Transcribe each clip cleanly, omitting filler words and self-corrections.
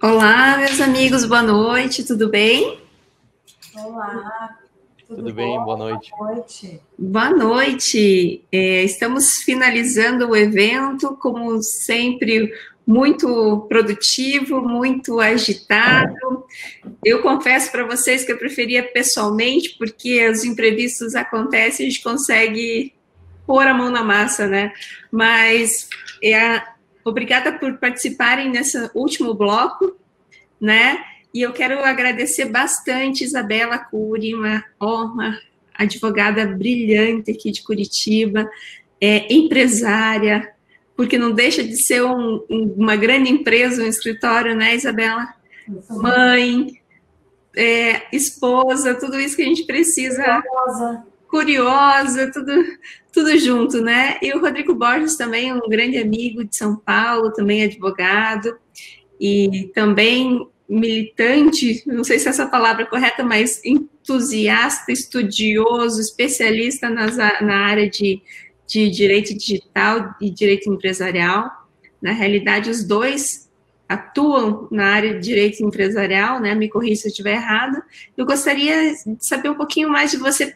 Olá, meus amigos, boa noite, tudo bem? Olá, tudo Tudo bem? bom? Boa noite. Boa noite. Boa noite. Estamos finalizando o evento, como sempre, muito produtivo, muito agitado. Eu confesso para vocês que eu preferia pessoalmente, porque os imprevistos acontecem, a gente consegue pôr a mão na massa, né? Mas obrigada por participarem nesse último bloco, né? E eu quero agradecer bastante Isabela Cury, uma advogada brilhante aqui de Curitiba, empresária, porque não deixa de ser uma grande empresa, um escritório, né, Isabela? Mãe, esposa, tudo isso que a gente precisa. Curiosa, tudo junto, né? E o Rodrigo Borges também, um grande amigo de São Paulo, também advogado, e também militante, não sei se essa palavra é correta, mas entusiasta, estudioso, especialista na área de direito digital e direito empresarial. Na realidade, os dois atuam na área de direito empresarial, né? Me corrija se eu estiver errado. Eu gostaria de saber um pouquinho mais de você,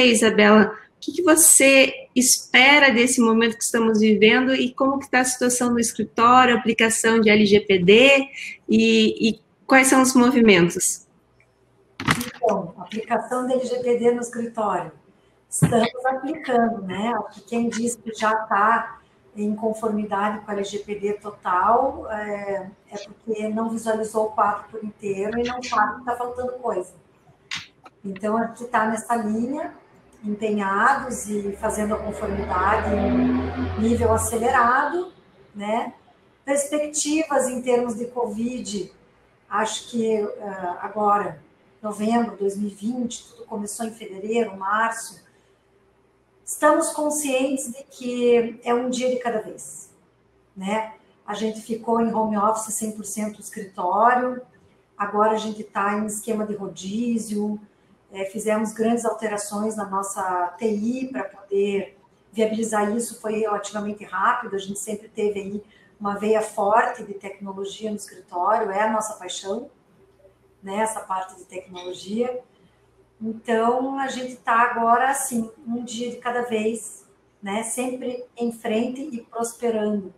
Isabela. O que você espera desse momento que estamos vivendo e como que está a situação no escritório, a aplicação de LGPD e quais são os movimentos? Então, aplicação da LGPD no escritório. Estamos aplicando, né? Quem diz que já está em conformidade com a LGPD total é porque não visualizou o quadro por inteiro e não sabe que está faltando coisa. Então, a gente está nessa linha, empenhados e fazendo a conformidade em nível acelerado, né? Perspectivas em termos de Covid, acho que agora, novembro de 2020, tudo começou em fevereiro, março, estamos conscientes de que é um dia de cada vez, né? A gente ficou em home office 100% do escritório, agora a gente está em esquema de rodízio, fizemos grandes alterações na nossa TI para poder viabilizar isso, foi relativamente rápido, a gente sempre teve aí uma veia forte de tecnologia no escritório, é a nossa paixão, né, essa parte de tecnologia. Então, a gente está agora, assim, um dia de cada vez, né, sempre em frente e prosperando.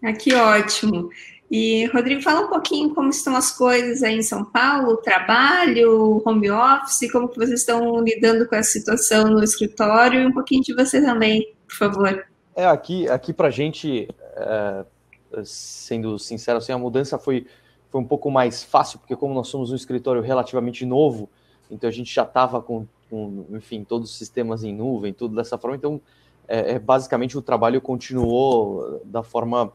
Ah, que ótimo. E, Rodrigo, fala um pouquinho como estão as coisas aí em São Paulo, trabalho, home office, como que vocês estão lidando com essa situação no escritório e um pouquinho de você também, por favor. Aqui para a gente, sendo sincero, assim, a mudança foi um pouco mais fácil, porque como nós somos um escritório relativamente novo, então a gente já estava com, enfim, todos os sistemas em nuvem, tudo dessa forma, então basicamente o trabalho continuou da forma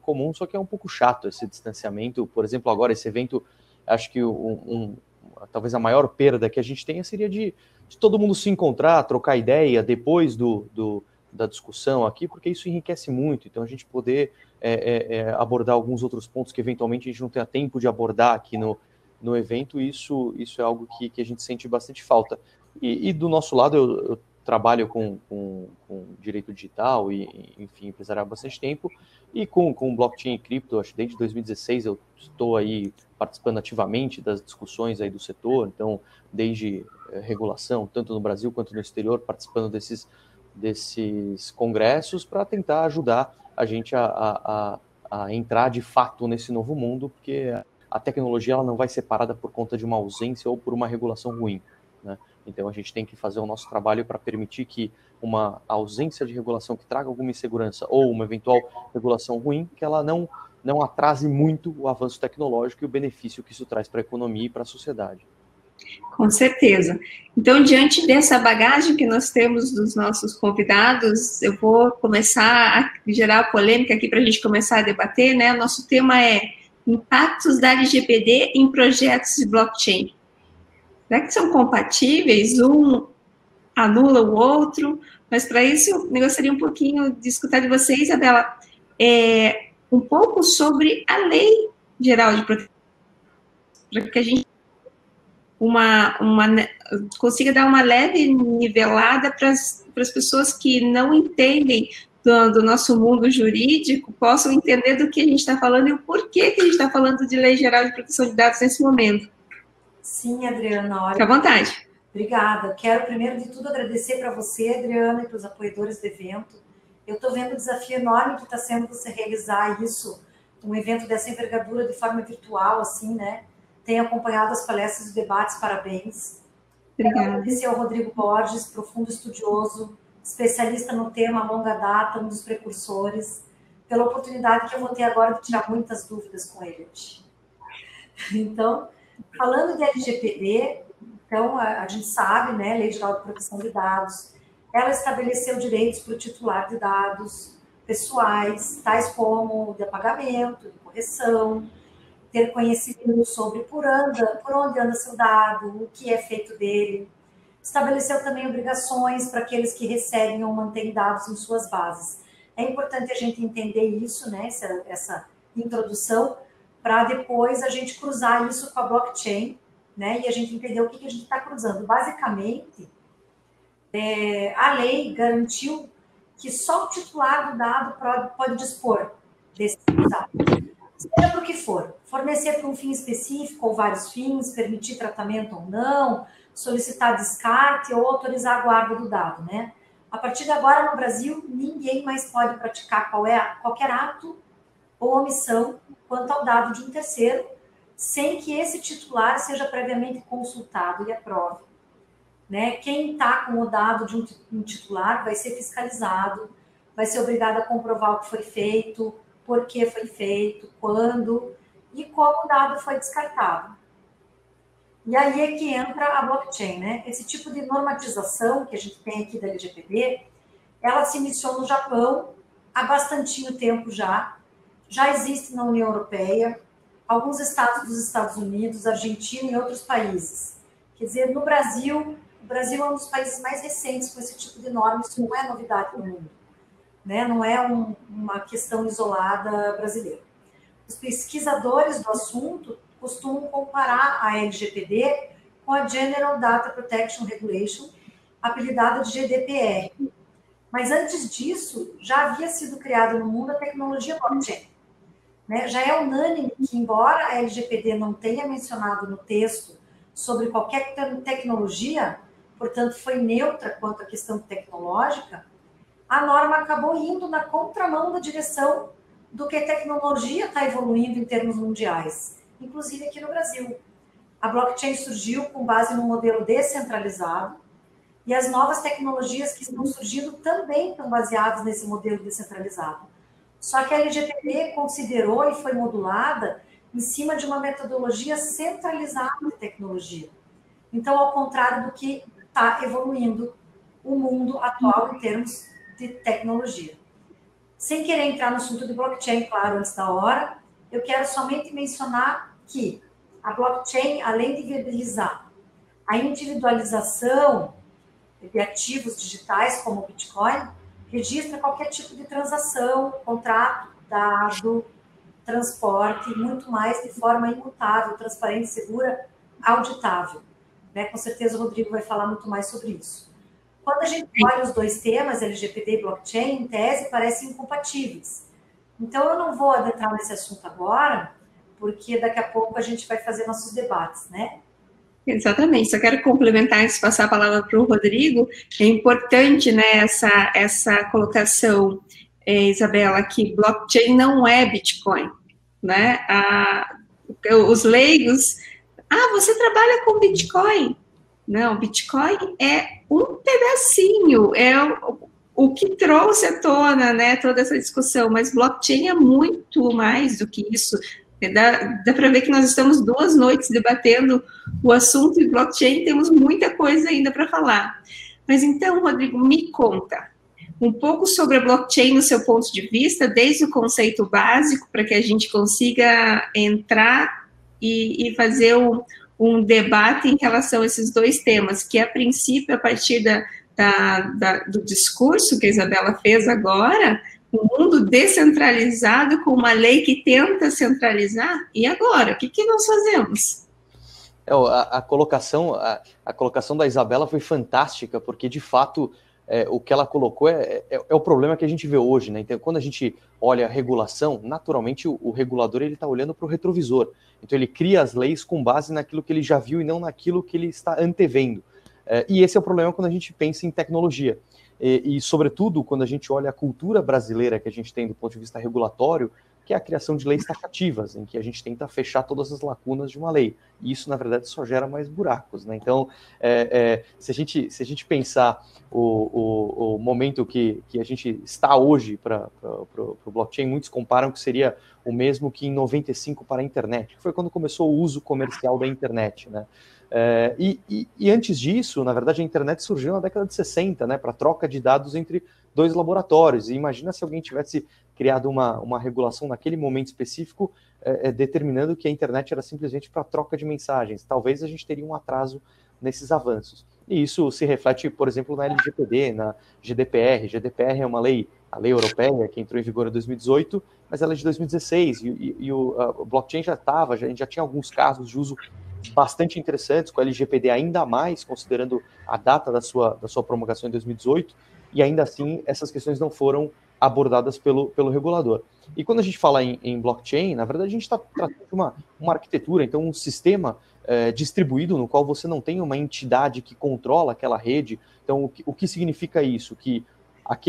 comum, só que é um pouco chato esse distanciamento. Por exemplo, agora esse evento, acho que talvez a maior perda que a gente tenha seria de todo mundo se encontrar, trocar ideia depois da discussão aqui, porque isso enriquece muito, então a gente poder abordar alguns outros pontos que eventualmente a gente não tenha tempo de abordar aqui no evento, isso é algo que a gente sente bastante falta. E do nosso lado, eu trabalho com direito digital e, enfim, empresarial há bastante tempo, e com blockchain e cripto, acho que desde 2016 eu estou aí participando ativamente das discussões aí do setor, então, desde regulação, tanto no Brasil quanto no exterior, participando desses congressos para tentar ajudar a gente a entrar de fato nesse novo mundo, porque a tecnologia ela não vai ser parada por conta de uma ausência ou por uma regulação ruim, né? Então a gente tem que fazer o nosso trabalho para permitir que uma ausência de regulação que traga alguma insegurança ou uma eventual regulação ruim, que ela não atrase muito o avanço tecnológico e o benefício que isso traz para a economia e para a sociedade. Com certeza. Então, diante dessa bagagem que nós temos dos nossos convidados, eu vou começar a gerar polêmica aqui para a gente começar a debater, né? O nosso tema é impactos da LGPD em projetos de blockchain. Será que são compatíveis? Um anula o outro? Mas para isso, eu gostaria um pouquinho de escutar de você, Isabela, um pouco sobre a Lei Geral de Proteção, para que a gente consiga dar uma leve nivelada para as pessoas que não entendem do nosso mundo jurídico possam entender do que a gente está falando e o porquê que a gente está falando de Lei Geral de Proteção de Dados nesse momento. Sim, Adriana. Olha, fica à vontade. Obrigada. Quero, primeiro de tudo, agradecer para você, Adriana, e para os apoiadores do evento. Eu estou vendo o desafio enorme que está sendo você realizar isso, um evento dessa envergadura de forma virtual, assim, né? Tenho acompanhado as palestras e debates, parabéns. Obrigada. Quero agradecer ao Rodrigo Borges, profundo estudioso, especialista no tema, longa data, um dos precursores, pela oportunidade que eu vou ter agora de tirar muitas dúvidas com ele. Então, falando de LGPD, então, a gente sabe, né, Lei Geral de Proteção de Dados, ela estabeleceu direitos para o titular de dados pessoais, tais como de apagamento, de correção, ter conhecimento sobre por onde anda seu dado, o que é feito dele. Estabeleceu também obrigações para aqueles que recebem ou mantêm dados em suas bases. É importante a gente entender isso, né, essa introdução, para depois a gente cruzar isso com a blockchain, né, e a gente entender o que a gente está cruzando. Basicamente, a lei garantiu que só o titular do dado pode dispor desses dados, seja para o que for, fornecer para um fim específico ou vários fins, permitir tratamento ou não, solicitar descarte ou autorizar a guarda do dado, né? A partir de agora, no Brasil, ninguém mais pode praticar qualquer ato ou omissão quanto ao dado de um terceiro, sem que esse titular seja previamente consultado e aprove. Né? Quem está com o dado de um titular vai ser fiscalizado, vai ser obrigado a comprovar o que foi feito, por que foi feito, quando e como o dado foi descartado. E aí é que entra a blockchain, né? Esse tipo de normatização que a gente tem aqui da LGPD, ela se iniciou no Japão há bastantinho tempo já existe na União Europeia, alguns estados dos Estados Unidos, Argentina e outros países. Quer dizer, no Brasil, o Brasil é um dos países mais recentes com esse tipo de norma, isso não é novidade no mundo, né? Não é uma questão isolada brasileira. Os pesquisadores do assunto costumam comparar a LGPD com a General Data Protection Regulation, apelidada de GDPR. Mas antes disso, já havia sido criada no mundo a tecnologia blockchain. Né? Já é unânime que, embora a LGPD não tenha mencionado no texto sobre qualquer tecnologia, portanto, foi neutra quanto à questão tecnológica, a norma acabou indo na contramão da direção do que a tecnologia está evoluindo em termos mundiais, inclusive aqui no Brasil. A blockchain surgiu com base num modelo descentralizado e as novas tecnologias que estão surgindo também estão baseadas nesse modelo descentralizado. Só que a LGPD considerou e foi modulada em cima de uma metodologia centralizada de tecnologia. Então, ao contrário do que está evoluindo o mundo atual em termos de tecnologia. Sem querer entrar no assunto de blockchain, claro, antes da hora, eu quero somente mencionar que a blockchain, além de viabilizar a individualização de ativos digitais, como o Bitcoin, registra qualquer tipo de transação, contrato, dado, transporte, muito mais de forma imutável, transparente, segura, auditável. Né? Com certeza o Rodrigo vai falar muito mais sobre isso. Quando a gente olha os dois temas, LGPD e blockchain, em tese, parecem incompatíveis. Então, eu não vou adentrar nesse assunto agora, porque daqui a pouco a gente vai fazer nossos debates, né? Exatamente, só quero complementar antes de passar a palavra para o Rodrigo, é importante, né, essa colocação, Isabela, que blockchain não é Bitcoin, né? Os leigos, você trabalha com Bitcoin? Não, Bitcoin é um pedacinho, é o que trouxe à tona, né, toda essa discussão, mas blockchain é muito mais do que isso. Dá para ver que nós estamos 2 noites debatendo o assunto de blockchain, temos muita coisa ainda para falar. Mas então, Rodrigo, me conta um pouco sobre a blockchain no seu ponto de vista, desde o conceito básico, para que a gente consiga entrar e fazer um debate em relação a esses dois temas, que a princípio, a partir do discurso que a Isabela fez agora, um mundo descentralizado com uma lei que tenta centralizar, e agora? O que nós fazemos? A colocação da Isabela foi fantástica, porque, de fato, o que ela colocou é o problema que a gente vê hoje, né? Então, quando a gente olha a regulação, naturalmente o regulador ele está olhando para o retrovisor. Então, ele cria as leis com base naquilo que ele já viu e não naquilo que ele está antevendo. E esse é o problema quando a gente pensa em tecnologia. E, sobretudo, quando a gente olha a cultura brasileira que a gente tem do ponto de vista regulatório, que é a criação de leis taxativas, em que a gente tenta fechar todas as lacunas de uma lei. E isso, na verdade, só gera mais buracos, né? Então, se a gente pensar o momento que a gente está hoje para o blockchain, muitos comparam que seria o mesmo que em 95 para a internet, que foi quando começou o uso comercial da internet, né? E antes disso, na verdade, a internet surgiu na década de 60, né, para troca de dados entre dois laboratórios. E imagina se alguém tivesse criado uma regulação naquele momento específico, determinando que a internet era simplesmente para troca de mensagens. Talvez a gente teria um atraso nesses avanços. E isso se reflete, por exemplo, na LGPD, na GDPR. GDPR é uma lei, a lei europeia, que entrou em vigor em 2018, mas ela é de 2016, e o blockchain a gente já tinha alguns casos de uso bastante interessantes, com a LGPD ainda mais, considerando a data da sua promulgação em 2018, e ainda assim essas questões não foram abordadas pelo regulador. E quando a gente fala em blockchain, na verdade a gente está tratando de uma arquitetura, então um sistema distribuído no qual você não tem uma entidade que controla aquela rede. Então o que significa isso? Que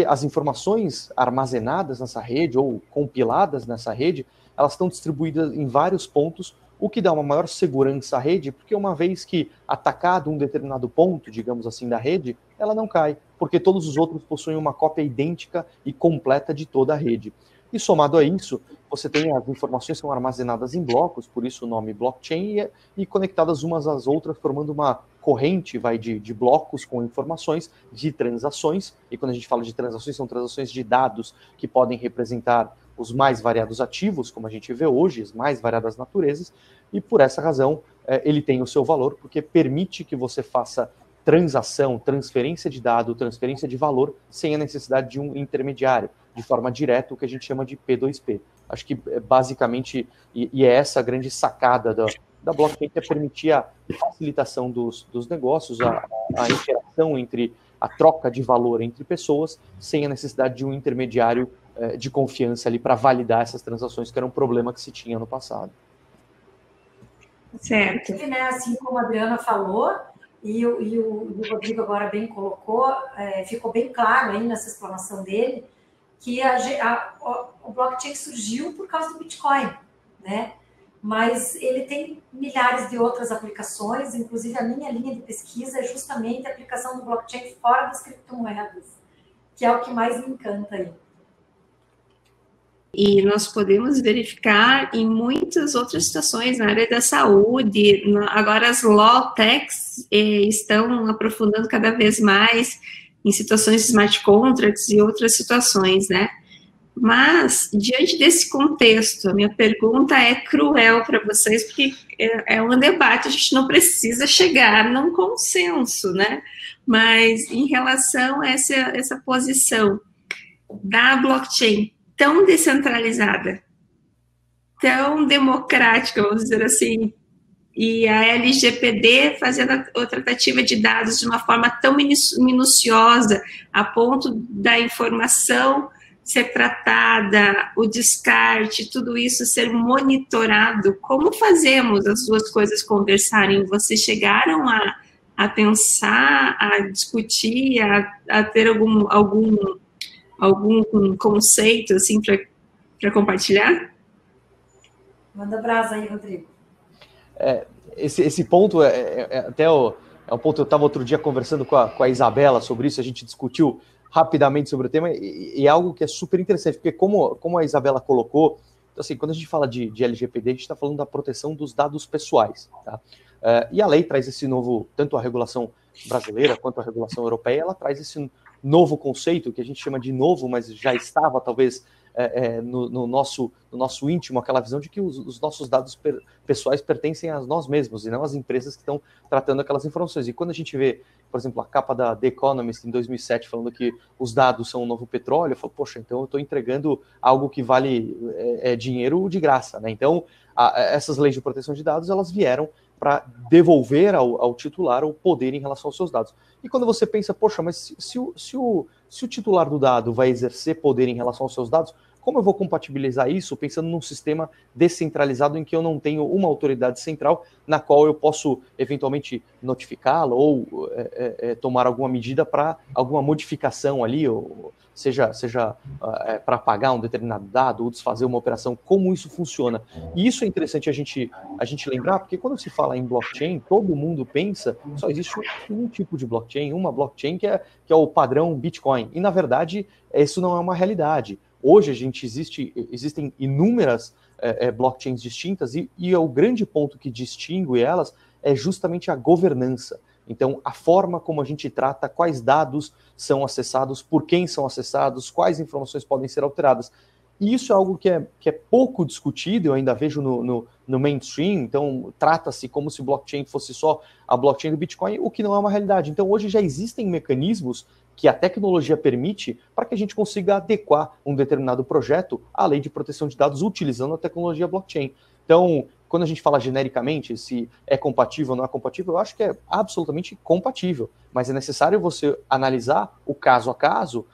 as informações armazenadas nessa rede ou compiladas nessa rede, elas estão distribuídas em vários pontos, o que dá uma maior segurança à rede, porque uma vez que atacado um determinado ponto, digamos assim, da rede, ela não cai, porque todos os outros possuem uma cópia idêntica e completa de toda a rede. E somado a isso, você tem as informações que são armazenadas em blocos, por isso o nome blockchain, e conectadas umas às outras, formando uma corrente de blocos com informações de transações, e quando a gente fala de transações, são transações de dados que podem representar os mais variados ativos, como a gente vê hoje, as mais variadas naturezas, e por essa razão ele tem o seu valor, porque permite que você faça transação, transferência de dado, transferência de valor, sem a necessidade de um intermediário, de forma direta, o que a gente chama de P2P. Acho que basicamente, e é essa a grande sacada da blockchain, que é permitir a facilitação dos negócios, a interação entre a troca de valor entre pessoas, sem a necessidade de um intermediário de confiança ali para validar essas transações, que era um problema que se tinha no passado. Certo. Né, assim como a Adriana falou, e o Rodrigo agora bem colocou, ficou bem claro aí nessa explanação dele, que o blockchain surgiu por causa do Bitcoin, né? Mas ele tem milhares de outras aplicações, inclusive a minha linha de pesquisa é justamente a aplicação do blockchain fora das criptomoedas, que é o que mais me encanta aí. E nós podemos verificar em muitas outras situações na área da saúde. Agora as law techs estão aprofundando cada vez mais em situações de smart contracts e outras situações, né? Mas, diante desse contexto, a minha pergunta é cruel para vocês, porque é um debate, a gente não precisa chegar num consenso, né? Mas, em relação a essa posição da blockchain tão descentralizada, tão democrática, vamos dizer assim, e a LGPD fazendo a tratativa de dados de uma forma tão minuciosa, a ponto da informação ser tratada, o descarte, tudo isso ser monitorado. Como fazemos as duas coisas conversarem? Vocês chegaram a pensar, a discutir, a ter algum conceito assim para compartilhar? Manda brasa aí, Rodrigo. Esse ponto até um ponto. Eu estava outro dia conversando com a Isabela sobre isso, a gente discutiu rapidamente sobre o tema, e é algo que é super interessante, porque como a Isabela colocou, então, assim, quando a gente fala de LGPD, a gente está falando da proteção dos dados pessoais, tá? E a lei traz esse novo, tanto a regulação brasileira quanto a regulação europeia, ela traz esse novo conceito, que a gente chama de novo, mas já estava talvez no nosso íntimo, aquela visão de que os nossos dados pessoais pertencem a nós mesmos e não às empresas que estão tratando aquelas informações. E quando a gente vê, por exemplo, a capa da The Economist em 2007 falando que os dados são o novo petróleo, eu falo, poxa, então eu estou entregando algo que vale dinheiro de graça, né? Então, essas leis de proteção de dados, elas vieram para devolver ao titular o poder em relação aos seus dados. E quando você pensa, poxa, mas se o titular do dado vai exercer poder em relação aos seus dados, como eu vou compatibilizar isso pensando num sistema descentralizado em que eu não tenho uma autoridade central na qual eu posso eventualmente notificá-lo ou tomar alguma medida para alguma modificação ali, ou seja para apagar um determinado dado ou desfazer uma operação, como isso funciona. E isso é interessante a gente lembrar, porque quando se fala em blockchain, todo mundo pensa, só existe um tipo de blockchain, uma blockchain que é o padrão Bitcoin. E, na verdade, isso não é uma realidade. Hoje existem inúmeras blockchains distintas e o grande ponto que distingue elas é justamente a governança. Então, a forma como a gente trata quais dados são acessados, por quem são acessados, quais informações podem ser alteradas. E isso é algo que é pouco discutido, eu ainda vejo no mainstream, então trata-se como se blockchain fosse só a blockchain do Bitcoin, o que não é uma realidade. Então, hoje já existem mecanismos que a tecnologia permite para que a gente consiga adequar um determinado projeto à lei de proteção de dados utilizando a tecnologia blockchain. Então, quando a gente fala genericamente se é compatível ou não é compatível, eu acho que é absolutamente compatível, mas é necessário você analisar o caso a caso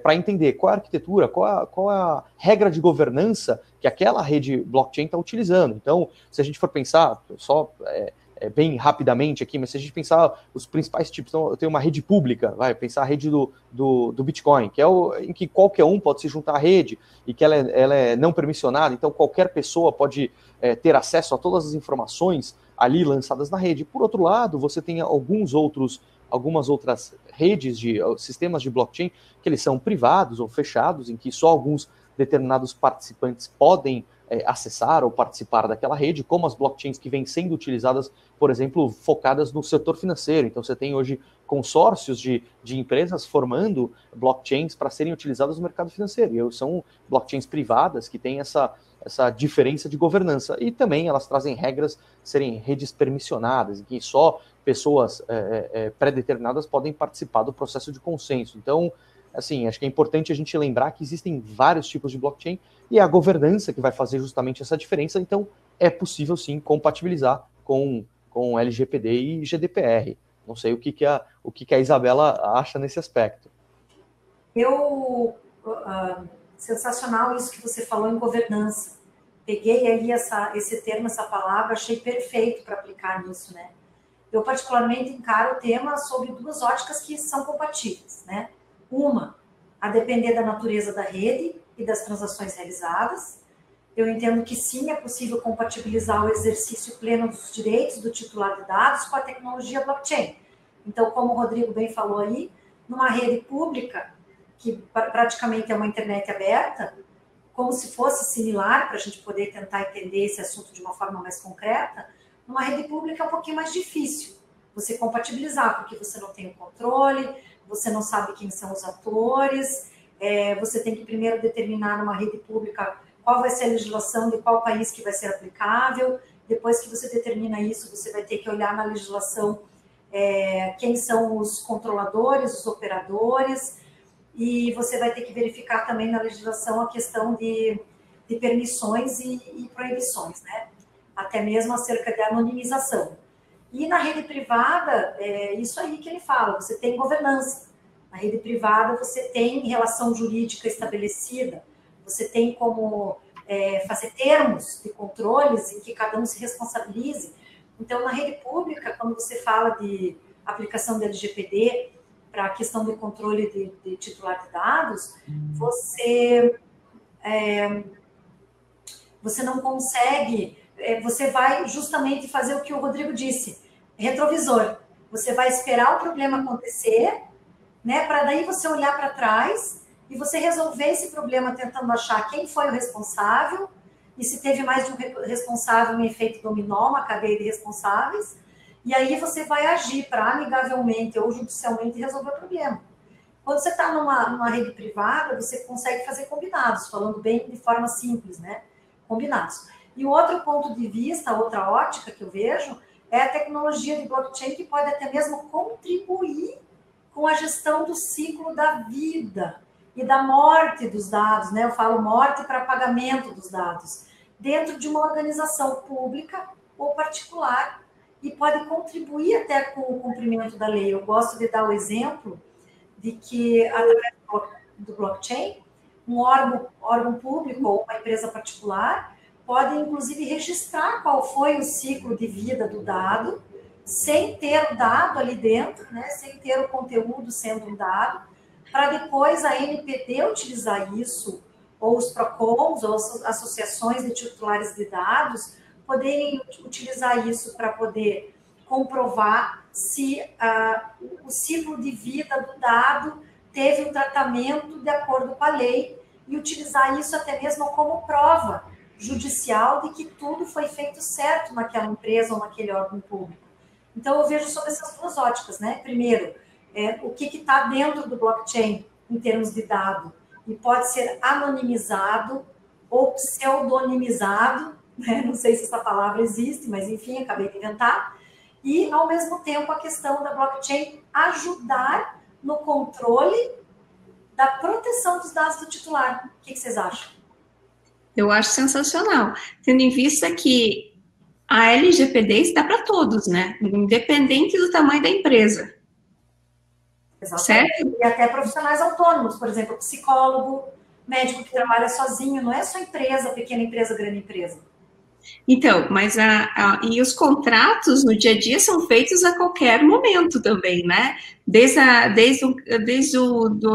para entender qual é a arquitetura, qual é a regra de governança que aquela rede blockchain está utilizando. Então, se a gente for pensar, bem rapidamente aqui, mas se a gente pensar os principais tipos, então eu tenho uma rede pública, vai pensar a rede do Bitcoin, que é em que qualquer um pode se juntar à rede e que ela é não permissionada, então qualquer pessoa pode ter acesso a todas as informações ali lançadas na rede. Por outro lado, você tem algumas outras redes de sistemas de blockchain que eles são privados ou fechados, em que só alguns determinados participantes podem acessar ou participar daquela rede, como as blockchains que vêm sendo utilizadas, por exemplo, focadas no setor financeiro. Então, você tem hoje consórcios de empresas formando blockchains para serem utilizadas no mercado financeiro. E são blockchains privadas que têm essa diferença de governança. E também elas trazem regras serem redes permissionadas, em que só pessoas pré-determinadas podem participar do processo de consenso. Então, assim, acho que é importante a gente lembrar que existem vários tipos de blockchain e é a governança que vai fazer justamente essa diferença. Então, é possível, sim, compatibilizar com LGPD e GDPR. Não sei o que a Isabela acha nesse aspecto. Sensacional isso que você falou em governança. Peguei ali esse termo, essa palavra, achei perfeito para aplicar nisso, né? Eu, particularmente, encaro o tema sobre duas óticas que são compatíveis, né? Uma, a depender da natureza da rede e das transações realizadas. Eu entendo que sim, é possível compatibilizar o exercício pleno dos direitos do titular de dados com a tecnologia blockchain. Então, como o Rodrigo bem falou aí, numa rede pública, que praticamente é uma internet aberta, como se fosse similar, para a gente poder tentar entender esse assunto de uma forma mais concreta, numa rede pública é um pouquinho mais difícil você compatibilizar, porque você não tem o controle, você não sabe quem são os atores, você tem que primeiro determinar numa rede pública qual vai ser a legislação de qual país que vai ser aplicável. Depois que você determina isso, você vai ter que olhar na legislação quem são os controladores, os operadores, e você vai ter que verificar também na legislação a questão de permissões e proibições, né? Até mesmo acerca de anonimização. E na rede privada, é isso aí que ele fala, você tem governança. Na rede privada, você tem relação jurídica estabelecida, você tem como fazer termos de controles em que cada um se responsabilize. Então, na rede pública, quando você fala de aplicação do LGPD para a questão de controle de titular de dados, você não consegue, você vai justamente fazer o que o Rodrigo disse, retrovisor. Você vai esperar o problema acontecer, né, para daí você olhar para trás e você resolver esse problema tentando achar quem foi o responsável e se teve mais de um responsável, um efeito dominó, uma cadeia de responsáveis, e aí você vai agir para amigavelmente ou judicialmente resolver o problema. Quando você está numa rede privada, você consegue fazer combinados, falando bem de forma simples, né? Combinados. E o outro ponto de vista, outra ótica que eu vejo, é a tecnologia de blockchain que pode até mesmo contribuir com a gestão do ciclo da vida e da morte dos dados, né? Eu falo morte para pagamento dos dados, dentro de uma organização pública ou particular, e pode contribuir até com o cumprimento da lei. Eu gosto de dar o exemplo de que, através do blockchain, um órgão público ou uma empresa particular pode, inclusive, registrar qual foi o ciclo de vida do dado, sem ter o dado ali dentro, né, sem ter o conteúdo sendo um dado, para depois a NPD utilizar isso, ou os PROCONs, ou as associações de titulares de dados, poderem utilizar isso para poder comprovar se o ciclo de vida do dado teve um tratamento de acordo com a lei e utilizar isso até mesmo como prova judicial de que tudo foi feito certo naquela empresa ou naquele órgão público. Então, eu vejo sobre essas duas óticas, né? Primeiro, o que está dentro do blockchain em termos de dado e pode ser anonimizado ou pseudonimizado, né? Não sei se essa palavra existe, mas enfim, acabei de inventar. E, ao mesmo tempo, a questão da blockchain ajudar no controle da proteção dos dados do titular. O que vocês acham? Eu acho sensacional, tendo em vista que a LGPD está para todos, né? Independente do tamanho da empresa. Exatamente. Certo? E até profissionais autônomos, por exemplo, psicólogo, médico que trabalha sozinho, não é só empresa, pequena empresa, grande empresa. Então, mas e os contratos no dia a dia são feitos a qualquer momento também, né? Desde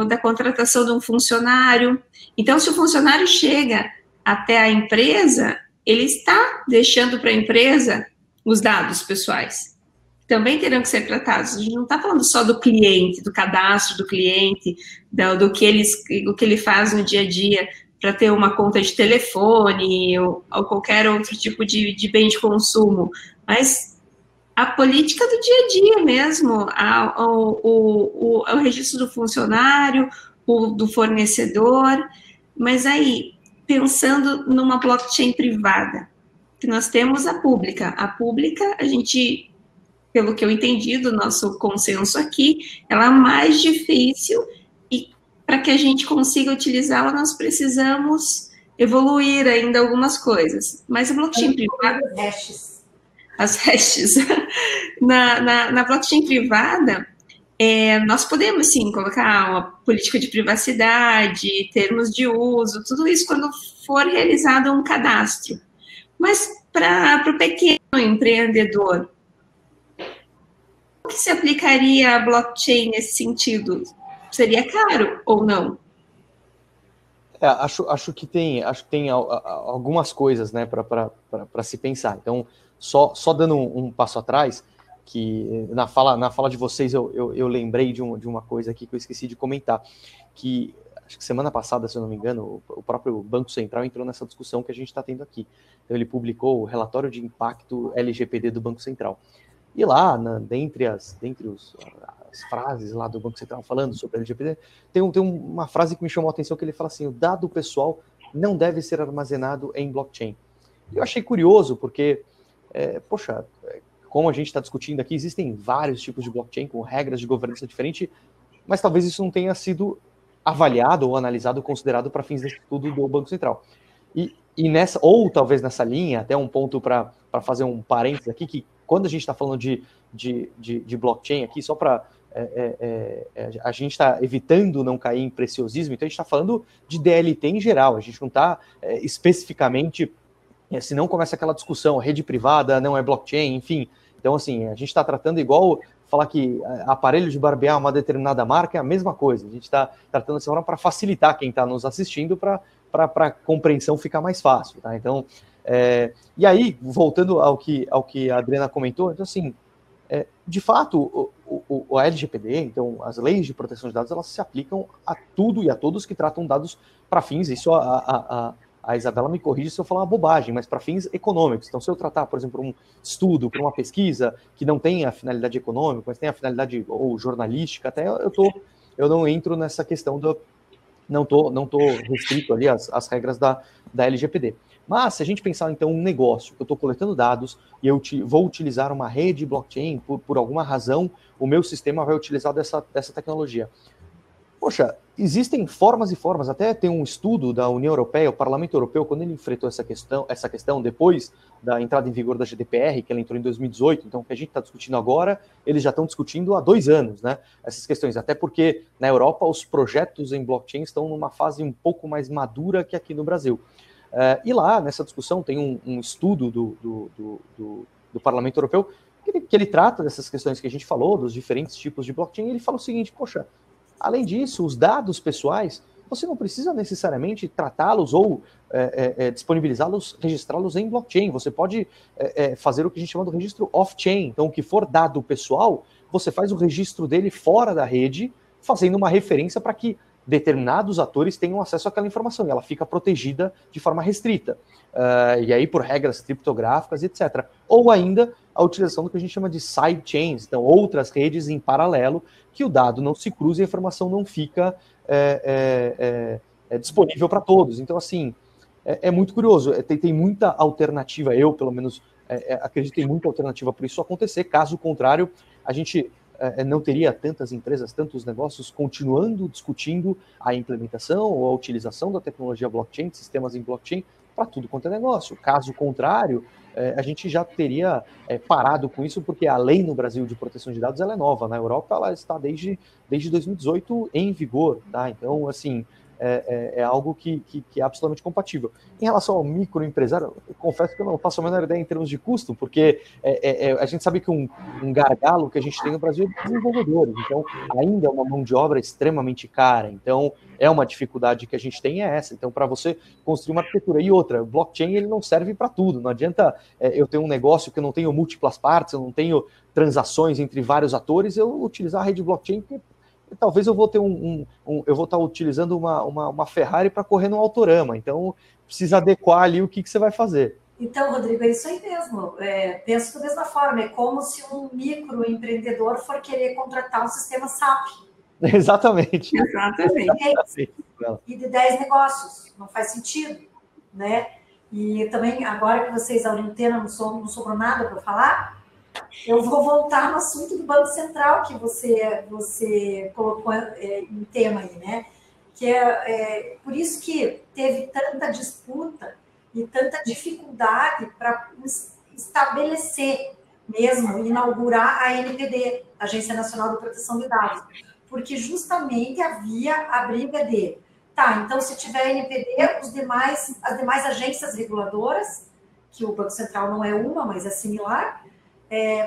da contratação de um funcionário. Então, se o funcionário chega até a empresa, ele está deixando para a empresa os dados pessoais. Também terão que ser tratados. A gente não está falando só do cliente, do cadastro do cliente, do que ele faz no dia a dia para ter uma conta de telefone ou qualquer outro tipo de bem de consumo, mas a política do dia a dia mesmo, o registro do funcionário, do fornecedor, mas aí, pensando numa blockchain privada, que nós temos a pública. A pública, a gente, pelo que eu entendi do nosso consenso aqui, ela é mais difícil e para que a gente consiga utilizá-la, nós precisamos evoluir ainda algumas coisas. Mas a blockchain privada... As hashes. Na blockchain privada, nós podemos, sim, colocar uma política de privacidade, termos de uso, tudo isso quando for realizado um cadastro. Mas para o pequeno empreendedor, o que se aplicaria a blockchain nesse sentido? Seria caro ou não? Acho que tem algumas coisas, né, para se pensar. Então, só dando um passo atrás, que na fala de vocês eu lembrei de uma coisa aqui que eu esqueci de comentar, que acho que semana passada, se eu não me engano, o próprio Banco Central entrou nessa discussão que a gente está tendo aqui. Então, ele publicou o relatório de impacto LGPD do Banco Central. E lá, dentre as frases lá do Banco Central falando sobre a LGPD, tem uma frase que me chamou a atenção, que ele fala assim: o dado pessoal não deve ser armazenado em blockchain. E eu achei curioso, porque, como a gente está discutindo aqui, existem vários tipos de blockchain com regras de governança diferentes, mas talvez isso não tenha sido avaliado ou analisado, considerado para fins de estudo do Banco Central. E nessa, ou talvez nessa linha, até um ponto para fazer um parênteses aqui, que quando a gente está falando de blockchain aqui, só para a gente está evitando não cair em preciosismo, então a gente está falando de DLT em geral, a gente não está especificamente, senão começa aquela discussão, rede privada não é blockchain, enfim. Então, assim, a gente está tratando igual falar que aparelho de barbear uma determinada marca é a mesma coisa, a gente está tratando dessa forma para facilitar quem está nos assistindo, para a compreensão ficar mais fácil, tá? Então, e aí, voltando ao que a Adriana comentou, então, assim, de fato, a LGPD, então, as leis de proteção de dados, elas se aplicam a tudo e a todos que tratam dados para fins, isso a Isabela me corrige se eu falar uma bobagem, mas para fins econômicos. Então, se eu tratar, por exemplo, um estudo, por uma pesquisa que não tem a finalidade econômica, mas tem a finalidade ou jornalística, até eu não entro nessa questão não tô restrito ali às regras da LGPD. Mas, se a gente pensar, então, um negócio, que eu estou coletando dados e eu vou utilizar uma rede blockchain, por alguma razão, o meu sistema vai utilizar dessa tecnologia. Poxa, existem formas e formas, até tem um estudo da União Europeia, o Parlamento Europeu, quando ele enfrentou essa questão depois da entrada em vigor da GDPR, que ela entrou em 2018, então o que a gente está discutindo agora, eles já estão discutindo há 2 anos, né, essas questões, até porque na Europa os projetos em blockchain estão numa fase um pouco mais madura que aqui no Brasil. E lá, nessa discussão, tem um estudo do Parlamento Europeu que ele trata dessas questões que a gente falou, dos diferentes tipos de blockchain, e ele fala o seguinte, poxa, além disso, os dados pessoais, você não precisa necessariamente tratá-los ou disponibilizá-los, registrá-los em blockchain. Você pode fazer o que a gente chama do registro off-chain. Então, o que for dado pessoal, você faz o registro dele fora da rede, fazendo uma referência para que determinados atores tenham acesso àquela informação e ela fica protegida de forma restrita. E aí por regras criptográficas, etc. Ou ainda a utilização do que a gente chama de sidechains, então outras redes em paralelo, que o dado não se cruza e a informação não fica disponível para todos. Então, assim, é muito curioso. Tem muita alternativa, eu, pelo menos, acredito que tem muita alternativa para isso acontecer. Caso contrário, a gente não teria tantas empresas, tantos negócios continuando discutindo a implementação ou a utilização da tecnologia blockchain, de sistemas em blockchain, para tudo quanto é negócio. Caso contrário, a gente já teria parado com isso, porque a lei no Brasil de proteção de dados ela é nova. Na Europa, ela está desde 2018 em vigor. Tá? Então, assim, é algo que é absolutamente compatível. Em relação ao microempresário, eu confesso que eu não faço a menor ideia em termos de custo, porque a gente sabe que um gargalo que a gente tem no Brasil é desenvolvedores, então ainda é uma mão de obra extremamente cara, então é uma dificuldade que a gente tem essa. Então, para você construir uma arquitetura e outra, blockchain ele não serve para tudo, não adianta eu ter um negócio que eu não tenho múltiplas partes, eu não tenho transações entre vários atores, eu utilizar a rede blockchain, porque talvez eu vou ter eu vou estar utilizando uma Ferrari para correr no Autorama, então precisa adequar ali o que você vai fazer. Então, Rodrigo, é isso aí mesmo. Penso da mesma forma, é como se um microempreendedor for querer contratar um sistema SAP. Exatamente. E de 10 negócios, não faz sentido, né? E também, agora que vocês, a Orientena, não sobrou nada para falar, eu vou voltar no assunto do Banco Central que você colocou em tema aí, né? Que por isso que teve tanta disputa e tanta dificuldade para estabelecer mesmo, inaugurar a ANPD, Agência Nacional de Proteção de Dados, porque justamente havia a briga de, tá, então se tiver ANPD, as demais agências reguladoras, que o Banco Central não é uma, mas é similar,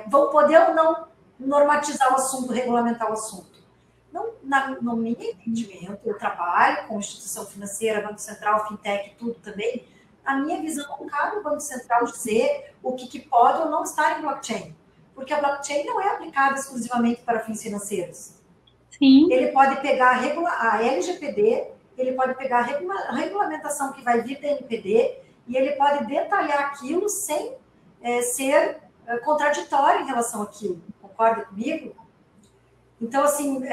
vão poder ou não normatizar o assunto, regulamentar o assunto. Não, no meu entendimento, eu trabalho com instituição financeira, Banco Central, fintech, tudo também. A minha visão, não cabe o Banco Central dizer o que pode ou não estar em blockchain, porque a blockchain não é aplicada exclusivamente para fins financeiros. Sim. Ele pode pegar a LGPD, ele pode pegar a regulamentação que vai vir da NPD e ele pode detalhar aquilo sem ser contraditório em relação àquilo. Concorda comigo? Então, assim,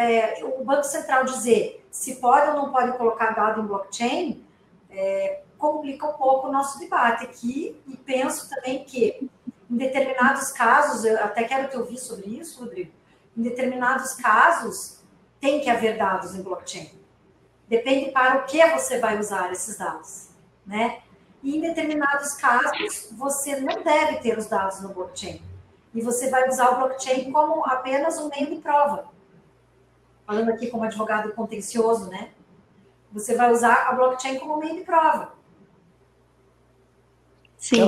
o Banco Central dizer se pode ou não pode colocar dado em blockchain complica um pouco o nosso debate aqui, e penso também que, em determinados casos, eu até quero te ouvir sobre isso, Rodrigo, em determinados casos, tem que haver dados em blockchain. Depende para o que você vai usar esses dados, né? E em determinados casos, você não deve ter os dados no blockchain. E você vai usar o blockchain como apenas um meio de prova. Falando aqui como advogado contencioso, né? Você vai usar a blockchain como meio de prova. Sim.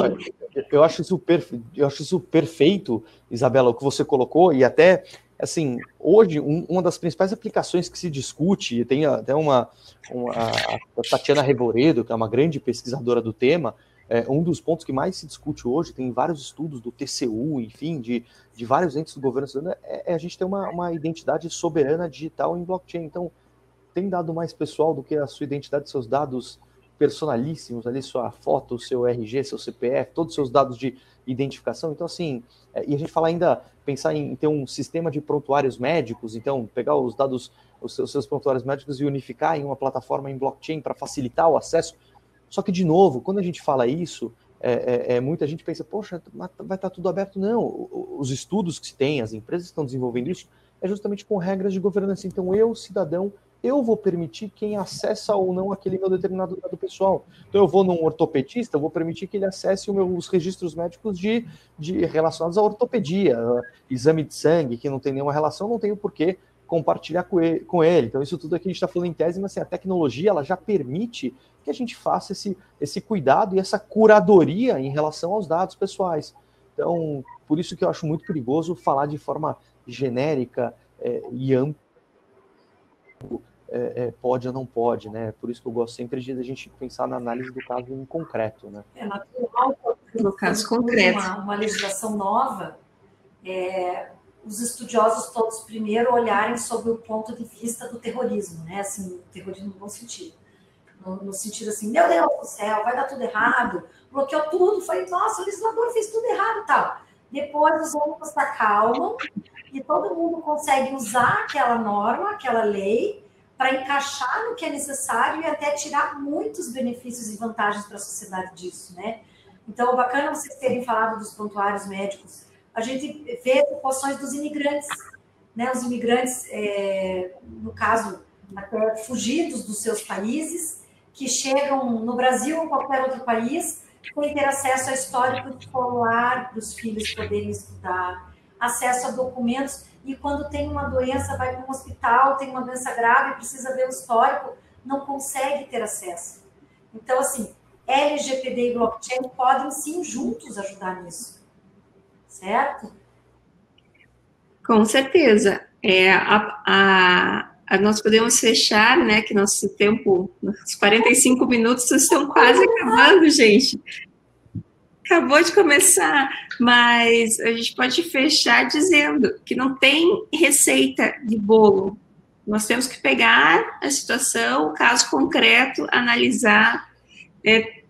Eu acho isso perfeito, Isabela, o que você colocou, e até, assim, hoje, uma das principais aplicações que se discute, e tem até a Tatiana Revoredo, que é uma grande pesquisadora do tema, um dos pontos que mais se discute hoje, tem vários estudos do TCU, enfim, de vários entes do governo, a gente ter uma identidade soberana digital em blockchain. Então, tem dado mais pessoal do que a sua identidade, seus dados personalíssimos, ali sua foto, seu RG, seu CPF, todos os seus dados de identificação. Então, assim, e a gente fala ainda, pensar em ter um sistema de prontuários médicos, então, pegar os dados, os seus prontuários médicos e unificar em uma plataforma em blockchain para facilitar o acesso. Só que, de novo, quando a gente fala isso, muita gente pensa, poxa, vai estar tudo aberto. Não, os estudos que se tem, as empresas que estão desenvolvendo isso, é justamente com regras de governança. Então, eu, cidadão, eu vou permitir quem acessa ou não aquele meu determinado dado pessoal. Então eu vou num ortopedista, eu vou permitir que ele acesse os registros médicos de relacionados à ortopedia, exame de sangue, que não tem nenhuma relação, não tenho por que compartilhar com ele. Então isso tudo aqui a gente está falando em tese, mas assim, a tecnologia ela já permite que a gente faça esse cuidado e essa curadoria em relação aos dados pessoais. Então, por isso que eu acho muito perigoso falar de forma genérica e ampla, pode ou não pode, né? Por isso que eu gosto sempre de a gente pensar na análise do caso em concreto, né? É natural, no caso concreto. Uma legislação nova, os estudiosos todos primeiro olharem sob o ponto de vista do terrorismo, né? Assim, o terrorismo no bom sentido. No sentido assim, meu Deus do céu, vai dar tudo errado, bloqueou tudo, foi, nossa, o legislador fez tudo errado e tal. Depois os ônibus se acalmam e todo mundo consegue usar aquela norma, aquela lei, para encaixar no que é necessário e até tirar muitos benefícios e vantagens para a sociedade disso, né? Então, bacana vocês terem falado dos prontuários médicos. A gente vê populações dos imigrantes, né? Os imigrantes, no caso, até fugidos dos seus países, que chegam no Brasil ou em qualquer outro país, sem ter acesso a histórico escolar para os filhos poderem estudar, acesso a documentos, e quando tem uma doença, vai para um hospital, tem uma doença grave, precisa ver o histórico, não consegue ter acesso. Então, assim, LGPD e blockchain podem sim juntos ajudar nisso, certo? Com certeza. Nós podemos fechar, né, que nosso tempo, os 45 minutos estão quase acabando, gente. Acabou de começar, mas a gente pode fechar dizendo que não tem receita de bolo. Nós temos que pegar a situação, o caso concreto, analisar,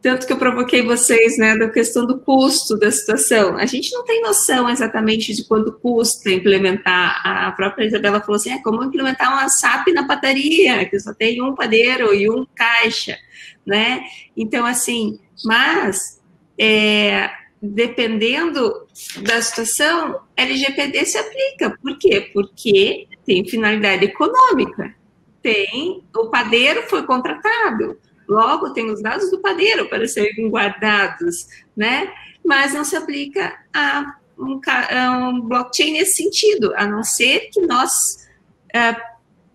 tanto que eu provoquei vocês, né, da questão do custo da situação. A gente não tem noção exatamente de quanto custa implementar. A própria Isabela falou assim, como implementar uma SAP na padaria, que só tem um padeiro e um caixa, né? Então, assim, mas... dependendo da situação, LGPD se aplica. Por quê? Porque tem finalidade econômica. O padeiro foi contratado, logo tem os dados do padeiro para serem guardados, né? Mas não se aplica a um blockchain nesse sentido, a não ser que nós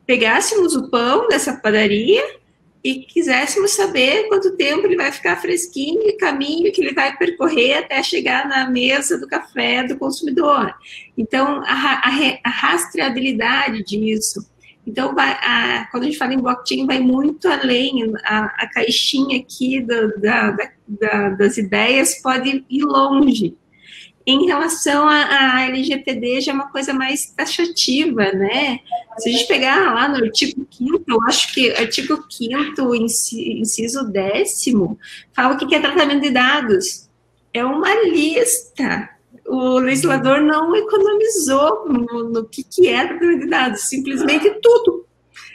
pegássemos o pão dessa padaria e quiséssemos saber quanto tempo ele vai ficar fresquinho e o caminho que ele vai percorrer até chegar na mesa do café do consumidor. Então, a rastreabilidade disso. Então, quando a gente fala em blockchain, vai muito além, a caixinha aqui das ideias pode ir longe. Em relação à LGPD, já é uma coisa mais taxativa, né? Se a gente pegar lá no artigo 5º, eu acho que artigo 5º, inciso 10º, fala o que é tratamento de dados. É uma lista. O legislador não economizou no que é tratamento de dados, simplesmente tudo.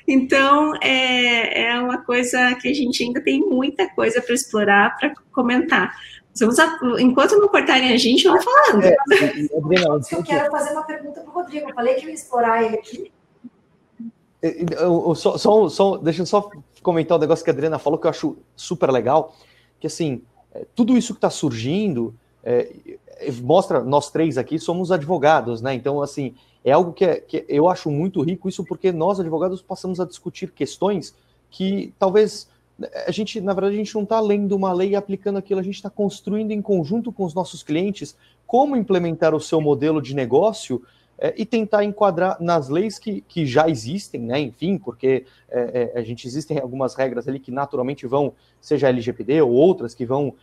Então, é uma coisa que a gente ainda tem muita coisa para explorar, para comentar. Enquanto não cortarem a gente, eu vou falando. Eu quero fazer uma pergunta para o Rodrigo. Eu falei que eu ia explorar ele aqui. Deixa eu só comentar um negócio que a Adriana falou que eu acho super legal, que assim, tudo isso que está surgindo mostra, nós três aqui somos advogados, né? Então, assim, é algo que eu acho muito rico, isso porque nós, advogados, passamos a discutir questões que talvez na verdade, a gente não está lendo uma lei e aplicando aquilo, a gente está construindo em conjunto com os nossos clientes como implementar o seu modelo de negócio e tentar enquadrar nas leis que já existem, né? Enfim, porque existem algumas regras ali que naturalmente vão, seja LGPD ou outras, que vão,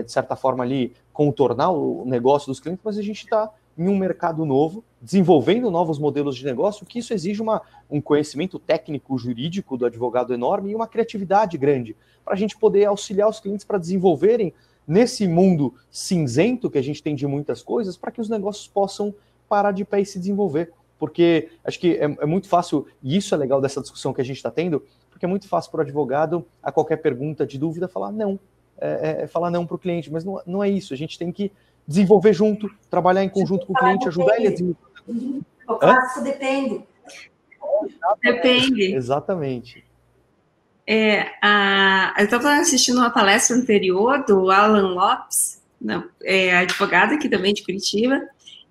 de certa forma, ali contornar o negócio dos clientes, mas a gente está em um mercado novo, desenvolvendo novos modelos de negócio, que isso exige um conhecimento técnico, jurídico do advogado enorme e uma criatividade grande, para a gente poder auxiliar os clientes para desenvolverem nesse mundo cinzento que a gente tem de muitas coisas, para que os negócios possam parar de pé e se desenvolver. Porque acho que é muito fácil, e isso é legal dessa discussão que a gente está tendo, porque é muito fácil para o advogado, a qualquer pergunta de dúvida, falar não. Falar não para o cliente, mas não é isso, a gente tem que desenvolver junto, trabalhar em conjunto com o cliente, ajudar ele a desenvolver. O clássico depende. Depende. Exatamente. Eu estava assistindo uma palestra anterior do Alan Lopes, advogado aqui também de Curitiba,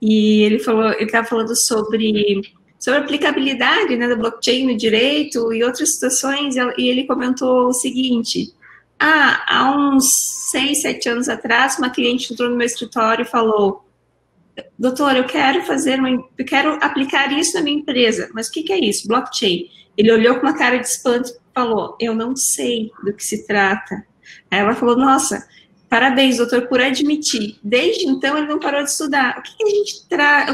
e ele estava falando sobre a aplicabilidade, né, da blockchain no direito e outras situações, e ele comentou o seguinte: há uns 6, 7 anos atrás, uma cliente entrou no meu escritório e falou: doutor, eu quero aplicar isso na minha empresa, mas o que é isso? Blockchain. Ele olhou com uma cara de espanto e falou: eu não sei do que se trata. Aí ela falou: nossa, parabéns, doutor, por admitir. Desde então, ele não parou de estudar. O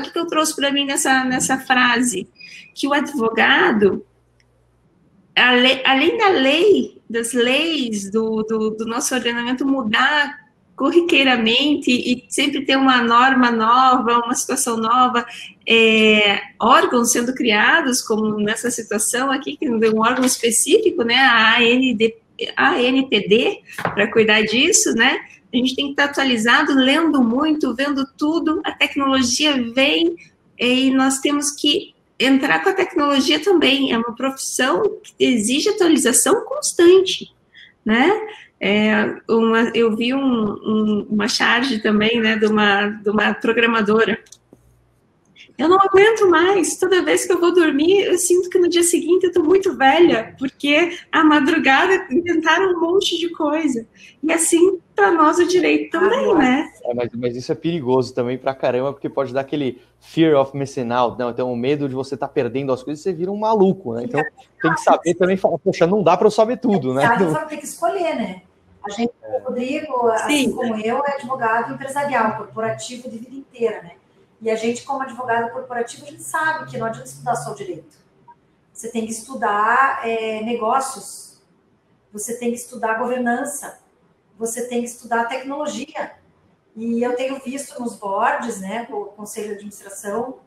que eu trouxe para mim nessa frase? Que o advogado, além das leis do nosso ordenamento mudar corriqueiramente e sempre ter uma norma nova, uma situação nova, órgãos sendo criados, como nessa situação aqui, que é um órgão específico, né, a ANPD, para cuidar disso, né? A gente tem que estar atualizado, lendo muito, vendo tudo, a tecnologia vem e nós temos que entrar com a tecnologia também. É uma profissão que exige atualização constante, né? Eu vi uma charge também, né, de uma programadora. Eu não aguento mais. Toda vez que eu vou dormir, eu sinto que no dia seguinte eu estou muito velha, porque à madrugada inventaram um monte de coisa. E assim, para nós, o direito também, né? Mas isso é perigoso também pra caramba, porque pode dar aquele fear of missing out, né? Então, o medo de você estar perdendo as coisas, você vira um maluco, né? Então, tem que saber também falar: poxa, não dá para eu saber tudo, né? Tem que escolher, né? A gente, o Rodrigo, assim como eu, é advogado empresarial, corporativo de vida inteira, né? E a gente, como advogado corporativo, a gente sabe que não adianta estudar só o direito. Você tem que estudar negócios, você tem que estudar governança, você tem que estudar tecnologia. E eu tenho visto nos boards, né, o Conselho de Administração,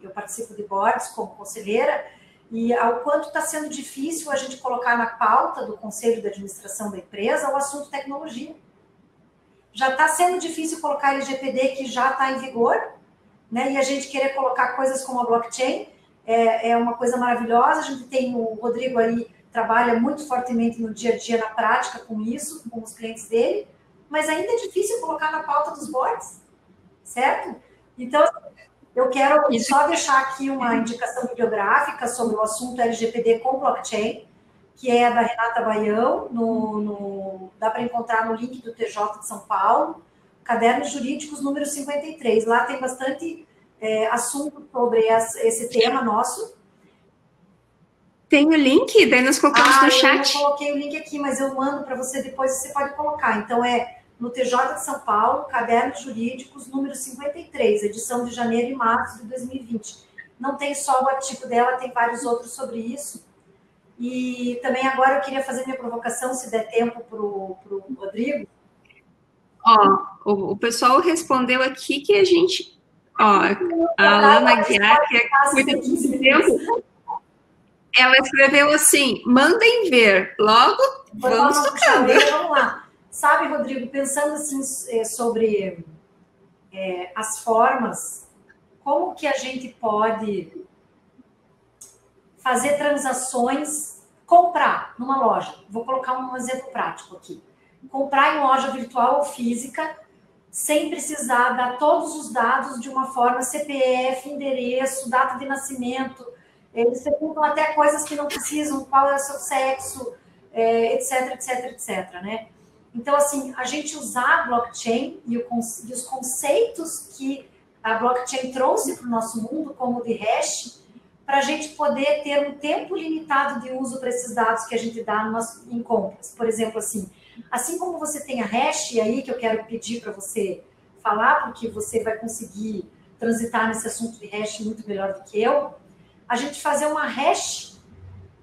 eu participo de boards como conselheira, e ao quanto está sendo difícil a gente colocar na pauta do Conselho de Administração da empresa o assunto tecnologia. Já está sendo difícil colocar LGPD, que já está em vigor, né? E a gente querer colocar coisas como a blockchain é uma coisa maravilhosa. A gente tem o Rodrigo aí, trabalha muito fortemente no dia a dia, na prática, com isso, com os clientes dele, mas ainda é difícil colocar na pauta dos boards, certo? Então, eu quero só deixar aqui uma indicação bibliográfica sobre o assunto LGPD com blockchain, que é da Renata Baião, dá para encontrar no link do TJ de São Paulo, Cadernos Jurídicos número 53. Lá tem bastante assunto sobre esse tema nosso. Tem o link? Daí nós colocamos no chat. Eu não coloquei o link aqui, mas eu mando para você depois, você pode colocar. Então, no TJ de São Paulo, Cadernos Jurídicos número 53, edição de janeiro e março de 2020. Não tem só o artigo dela, tem vários outros sobre isso. E também agora eu queria fazer minha provocação, se der tempo, para o Rodrigo. O pessoal respondeu aqui que a gente... a Alana Guiar, que cuida do tempo, ela escreveu assim: mandem ver, logo vamos tocando. Vamos lá. Sabe, Rodrigo, pensando assim sobre as formas, como que a gente pode fazer transações, comprar numa loja. Vou colocar um exemplo prático aqui. Comprar em loja virtual ou física, sem precisar dar todos os dados de uma forma, CPF, endereço, data de nascimento. Eles perguntam até coisas que não precisam, qual é o seu sexo, etc, etc, etc, né? Então, assim, a gente usar a blockchain e os conceitos que a blockchain trouxe para o nosso mundo, como o de hash, para a gente poder ter um tempo limitado de uso para esses dados que a gente dá em compras. Por exemplo, assim como você tem a hash aí, que eu quero pedir para você falar, porque você vai conseguir transitar nesse assunto de hash muito melhor do que eu, a gente fazer uma hash,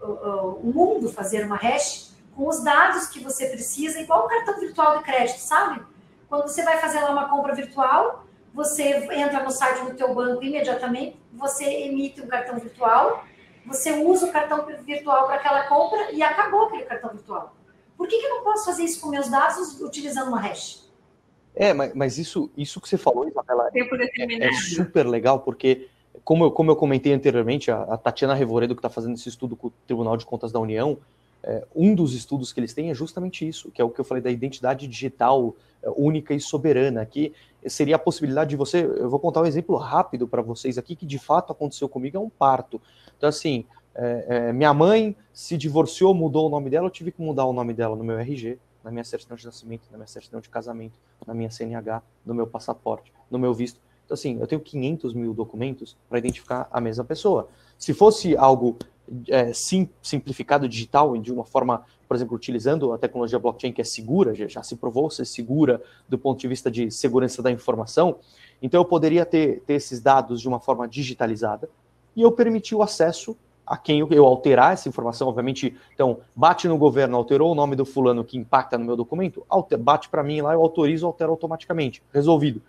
o mundo fazer uma hash com os dados que você precisa, igual um cartão virtual de crédito, sabe? Quando você vai fazer lá uma compra virtual, você entra no site do teu banco imediatamente, você emite um cartão virtual, você usa o cartão virtual para aquela compra e acabou aquele cartão virtual. Por que eu não posso fazer isso com meus dados utilizando uma hash? Mas isso que você falou, Isabela, é super legal, porque como eu comentei anteriormente, a Tatiana Revoredo, que está fazendo esse estudo com o Tribunal de Contas da União, um dos estudos que eles têm é justamente isso, que é o que eu falei da identidade digital única e soberana, que seria a possibilidade de você... Eu vou contar um exemplo rápido para vocês aqui, que de fato aconteceu comigo, é um parto. Então, assim, minha mãe se divorciou, mudou o nome dela, eu tive que mudar o nome dela no meu RG, na minha certidão de nascimento, na minha certidão de casamento, na minha CNH, no meu passaporte, no meu visto. Então, assim, eu tenho 500 mil documentos para identificar a mesma pessoa. Se fosse algo simplificado digital, de uma forma, por exemplo, utilizando a tecnologia blockchain, que é segura, já se provou ser segura do ponto de vista de segurança da informação, então eu poderia ter esses dados de uma forma digitalizada e eu permitir o acesso a quem eu alterar essa informação, obviamente. Então, bate no governo, alterou o nome do fulano que impacta no meu documento, bate para mim lá, eu autorizo, altero automaticamente, resolvido.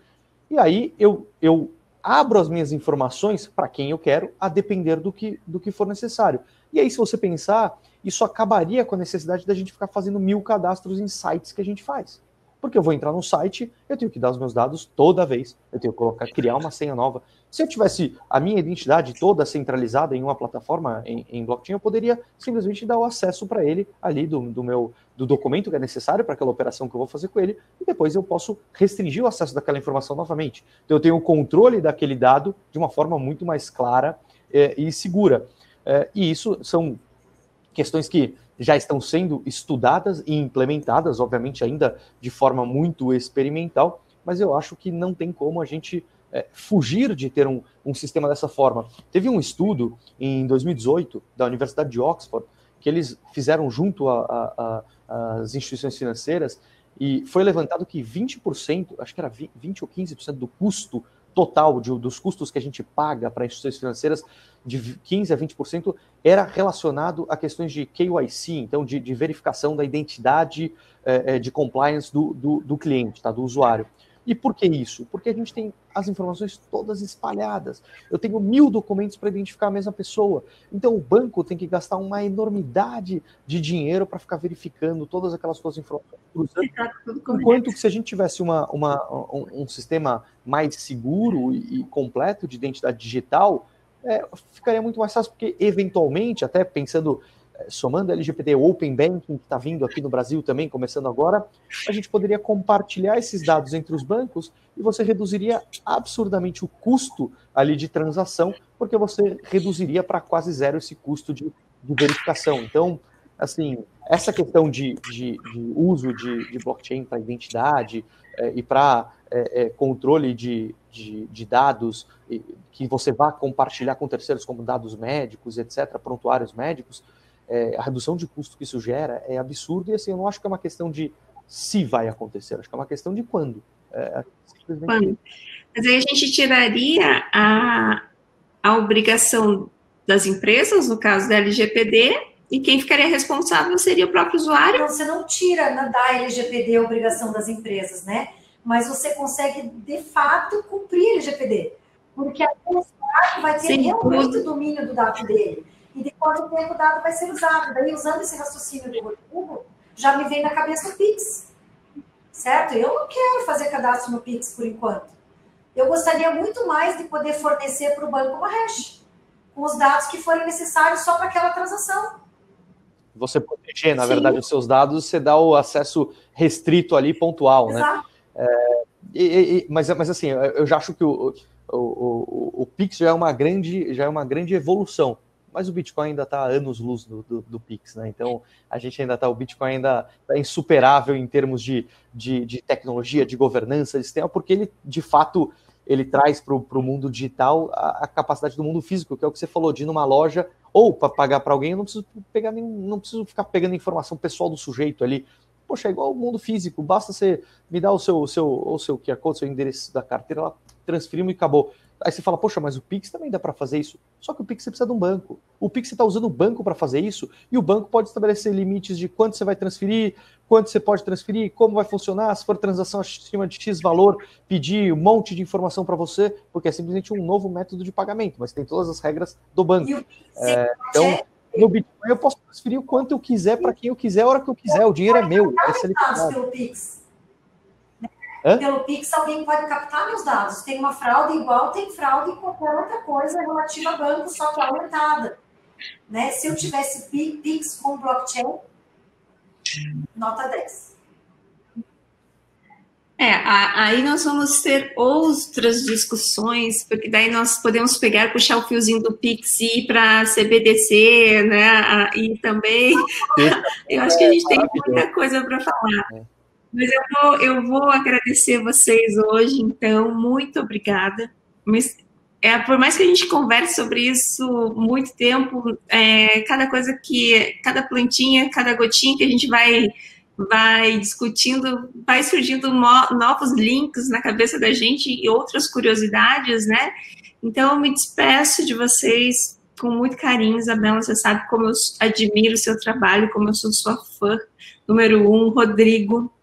E aí eu abro as minhas informações para quem eu quero, a depender do que for necessário. E aí, se você pensar, isso acabaria com a necessidade da gente ficar fazendo 1000 cadastros em sites que a gente faz. Porque eu vou entrar no site, eu tenho que dar os meus dados toda vez, eu tenho que criar uma senha nova. Se eu tivesse a minha identidade toda centralizada em uma plataforma em blockchain, eu poderia simplesmente dar o acesso para ele ali do documento que é necessário para aquela operação que eu vou fazer com ele, e depois eu posso restringir o acesso daquela informação novamente. Então eu tenho o controle daquele dado de uma forma muito mais clara e segura. E isso são questões que já estão sendo estudadas e implementadas, obviamente ainda de forma muito experimental, mas eu acho que não tem como a gente fugir de ter um sistema dessa forma. Teve um estudo em 2018 da Universidade de Oxford, que eles fizeram junto às instituições financeiras, e foi levantado que 20%, acho que era 20 ou 15% do custo total dos custos que a gente paga para instituições financeiras, de 15% a 20%, era relacionado a questões de KYC, então de verificação da identidade de compliance do cliente, tá, do usuário. E por que isso? Porque a gente tem as informações todas espalhadas. Eu tenho 1000 documentos para identificar a mesma pessoa. Então o banco tem que gastar uma enormidade de dinheiro para ficar verificando todas aquelas suas informações. Enquanto que se a gente tivesse um sistema mais seguro e completo de identidade digital, ficaria muito mais fácil, porque eventualmente, até pensando... somando a LGPD, o Open Banking, que está vindo aqui no Brasil também, começando agora, a gente poderia compartilhar esses dados entre os bancos e você reduziria absurdamente o custo ali de transação, porque você reduziria para quase zero esse custo de verificação. Então, assim, essa questão de uso de blockchain para identidade e para controle de dados que você vá compartilhar com terceiros, como dados médicos, etc., prontuários médicos, a redução de custo que isso gera é absurdo, e assim, eu não acho que é uma questão de se vai acontecer, acho que é uma questão de quando. Quando? Mas aí a gente tiraria a obrigação das empresas, no caso da LGPD, e quem ficaria responsável seria o próprio usuário? Não, você não tira da LGPD a obrigação das empresas, né? Mas você consegue, de fato, cumprir a LGPD. Porque o usuário vai ter realmente o domínio do dado dele. E de quanto tempo o dado vai ser usado. Daí, usando esse raciocínio do Rodrigo, já me vem na cabeça o Pix. Certo? Eu não quero fazer cadastro no Pix por enquanto. Eu gostaria muito mais de poder fornecer para o banco uma hash, com os dados que forem necessários só para aquela transação. Você proteger, na verdade, os seus dados, você dá o acesso restrito ali, pontual, exato, né? Mas assim, eu já acho que o Pix já é uma grande evolução. Mas o Bitcoin ainda está a anos-luz do Pix, né? Então, o Bitcoin ainda está insuperável em termos de tecnologia, de governança, de sistema, porque ele, de fato, ele traz para o mundo digital a capacidade do mundo físico, que é o que você falou, de ir numa loja, ou para pagar para alguém, eu não preciso ficar pegando informação pessoal do sujeito ali. Poxa, é igual o mundo físico, basta você me dar o seu QR Code, seu endereço da carteira, lá, transferimos e acabou. Aí você fala, poxa, mas o Pix também dá para fazer isso. Só que o Pix você precisa de um banco. O Pix você está usando o banco para fazer isso, e o banco pode estabelecer limites de quanto você vai transferir, quanto você pode transferir, como vai funcionar, se for transação acima de X valor, pedir um monte de informação para você, porque é simplesmente um novo método de pagamento, mas tem todas as regras do banco. Então, no Bitcoin eu posso transferir o quanto eu quiser, para quem eu quiser, a hora que eu quiser. O dinheiro é meu. Pelo Pix. Pelo Pix, alguém pode captar meus dados. Tem uma fraude igual, tem fraude em qualquer outra coisa relativa a banco, só que aumentada. Né? Se eu tivesse Pix com blockchain, nota 10. Aí nós vamos ter outras discussões, porque daí nós podemos puxar o fiozinho do Pix e ir para a CBDC, né? E também, eu acho que a gente tem muita coisa para falar. Mas eu vou agradecer vocês hoje, então, muito obrigada. Mas, por mais que a gente converse sobre isso muito tempo, cada plantinha, cada gotinha que a gente vai discutindo, vai surgindo novos links na cabeça da gente e outras curiosidades, né? Então, eu me despeço de vocês com muito carinho, Isabela. Você sabe como eu admiro o seu trabalho, como eu sou sua fã número 1, Rodrigo.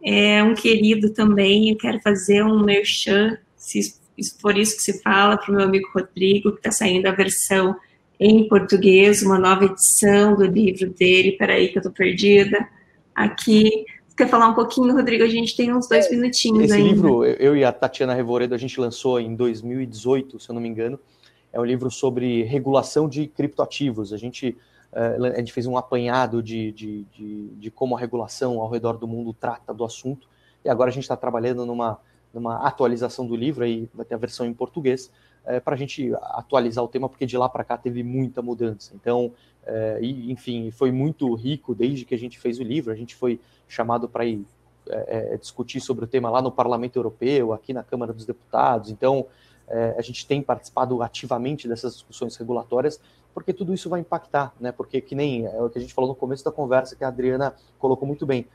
É um querido também. Eu quero fazer um merchan, se for isso que se fala, para o meu amigo Rodrigo, que está saindo a versão em português, uma nova edição do livro dele. Peraí que eu estou perdida. Aqui, você quer falar um pouquinho, Rodrigo? A gente tem uns 2 minutinhos ainda. Esse livro, eu e a Tatiana Revoredo, a gente lançou em 2018, se eu não me engano. É um livro sobre regulação de criptoativos. A gente fez um apanhado de como a regulação ao redor do mundo trata do assunto. E agora a gente está trabalhando numa atualização do livro, aí vai ter a versão em português, para a gente atualizar o tema, porque de lá para cá teve muita mudança. Então, enfim, foi muito rico desde que a gente fez o livro. A gente foi chamado para ir discutir sobre o tema lá no Parlamento Europeu, aqui na Câmara dos Deputados. Então, a gente tem participado ativamente dessas discussões regulatórias, porque tudo isso vai impactar, né? Porque que nem o que a gente falou no começo da conversa, que a Adriana colocou muito bem,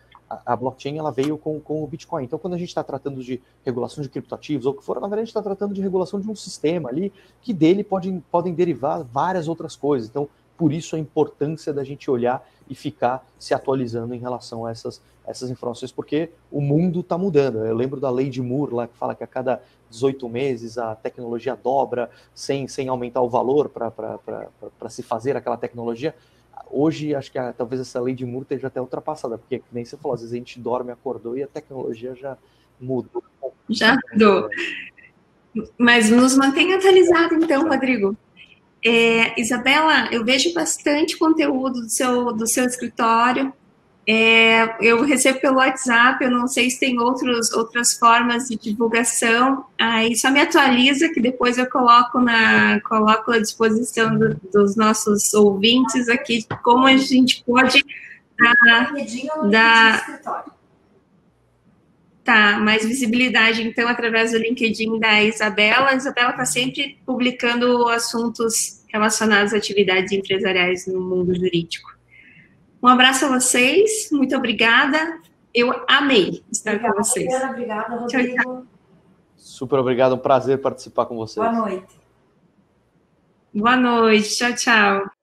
a blockchain ela veio com o Bitcoin. Então, quando a gente está tratando de regulação de criptoativos, ou o que for, na verdade, a gente está tratando de regulação de um sistema ali, que dele podem derivar várias outras coisas. Então, por isso a importância da gente olhar e ficar se atualizando em relação a essas informações, porque o mundo está mudando. Eu lembro da lei de Moore, lá, que fala que a cada 18 meses a tecnologia dobra, sem aumentar o valor para se fazer aquela tecnologia. Hoje, acho que talvez essa lei de Moore esteja até ultrapassada, porque, como nem você falou, às vezes a gente dorme, acordou e a tecnologia já mudou. Já mudou. Mas nos mantém atualizado, então, Rodrigo. Isabela, eu vejo bastante conteúdo do seu escritório. Eu recebo pelo WhatsApp, eu não sei se tem outras formas de divulgação. Aí só me atualiza, que depois eu coloco à disposição dos nossos ouvintes aqui como a gente pode dar mais visibilidade, então, através do LinkedIn da Isabela. A Isabela está sempre publicando assuntos relacionados a atividades empresariais no mundo jurídico. Um abraço a vocês, muito obrigada. Eu amei estar com vocês. Obrigada, Rodrigo. Tchau. Super obrigado, um prazer participar com vocês. Boa noite. Boa noite, tchau, tchau.